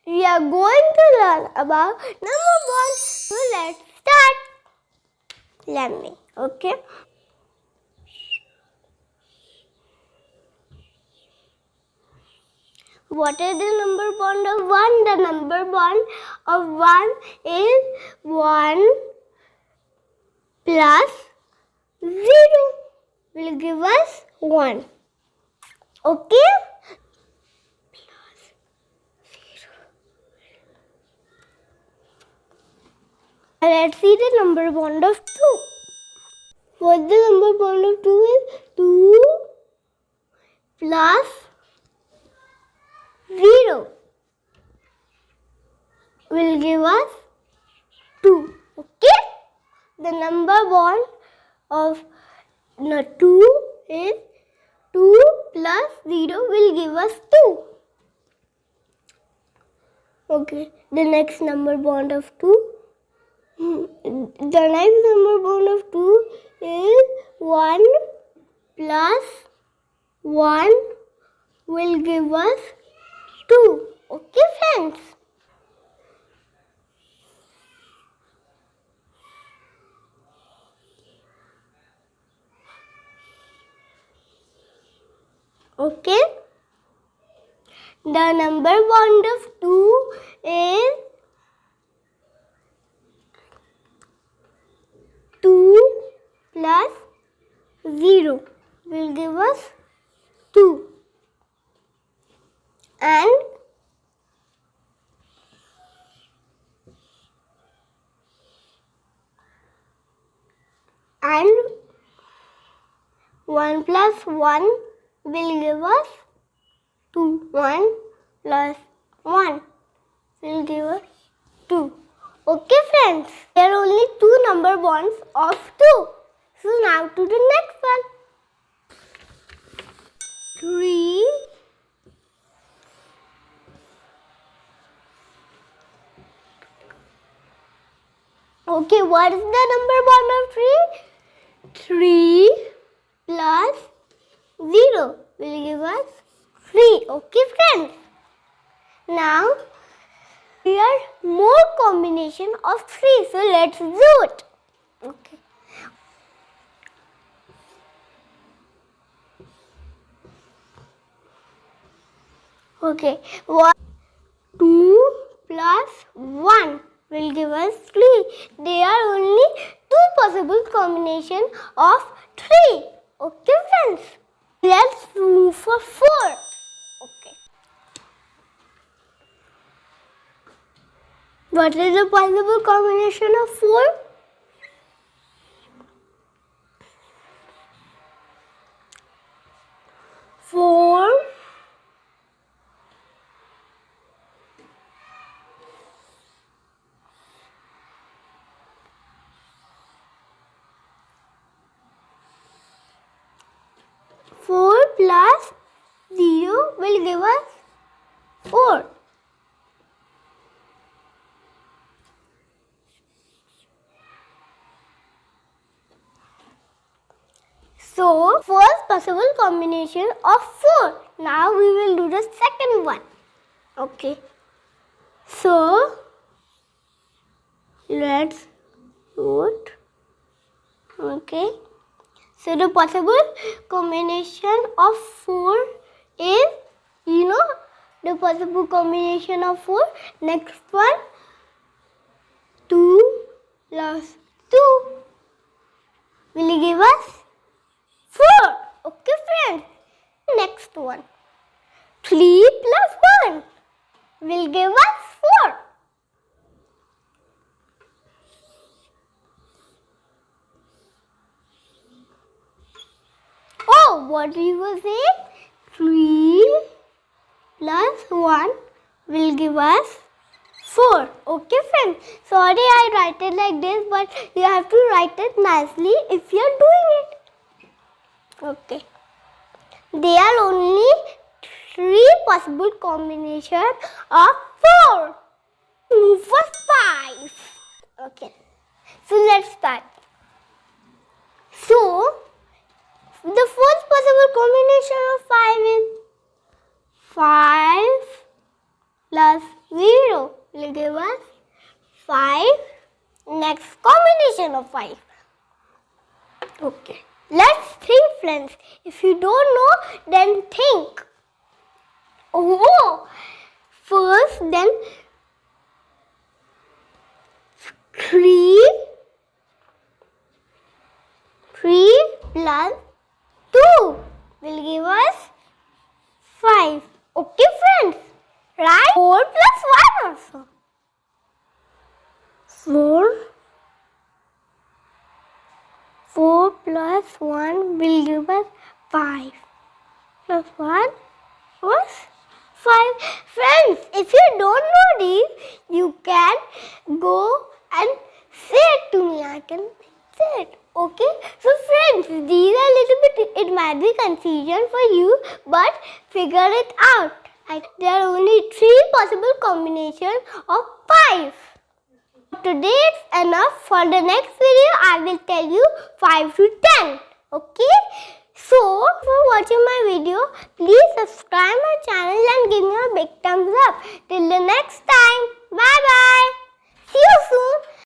we are going to learn about number bond. So let's start. Let me, okay? What is the number bond of 1? The number bond of 1 is 1 plus 0 will give us 1. Okay? Let's see the number bond of 2. What the number bond of 2 is? 2 plus 0 will give us 2. Okay? The number bond of 2 is 2 plus 0 will give us 2. Okay, the next number bond of 2. The next number bond of 2 is 1 plus 1 will give us 2. Okay, friends? Okay? The number bond of 2 is 2 plus 0 will give us 2. And 1 plus 1 will give us 2. 1 plus 1 will give us 2. Okay, friends? There are only 2 number bonds of 2. So now to the next one. 3 Okay, what is the number bond of 3? 3 plus 0 will give us 3. Okay, friends? Now, here are more combination of 3. So, let's do it. Okay. Okay. 2 plus 1 will give us 3. There are only 2 possible combinations of 3. Okay, friends? Let's move for 4. Okay. What is the possible combination of 4? 4 plus 0 will give us 4. So, first possible combination of 4. Now we will do the second one. Okay. So, let's do it. Okay. So, the possible combination of 4 is, the possible combination of 4. Next one, 2 plus 2 will give us 4. Okay, friends? Next one, 3 plus 1 will give us 4. Oh, what we will say? 3 plus 1 will give us 4. Okay, friends? Sorry, I write it like this, but you have to write it nicely if you are doing it. Okay. There are only 3 possible combinations of 4. Move for 5. Okay. So let's start. So, the first possible combination of 5 is 5 plus 0 will give us 5. Next combination of 5. Okay. Let's think, friends. If you don't know, then think. Oh, first, then 3 plus 2 will give us 5. Okay, friends. Right? 4 plus 1 also. 4 plus 1 will give us 5. Plus 1 was 5. Friends, if you don't know these, you can go and say it to me. I can say it. Okay? So friends, these are little bit, it might be confusion for you, but figure it out. There are only 3 possible combinations of 5. Today it's enough. For the next video, I will tell you 5 to 10. Okay? So, for watching my video, please subscribe my channel and give me a big thumbs up. Till the next time. Bye bye. See you soon.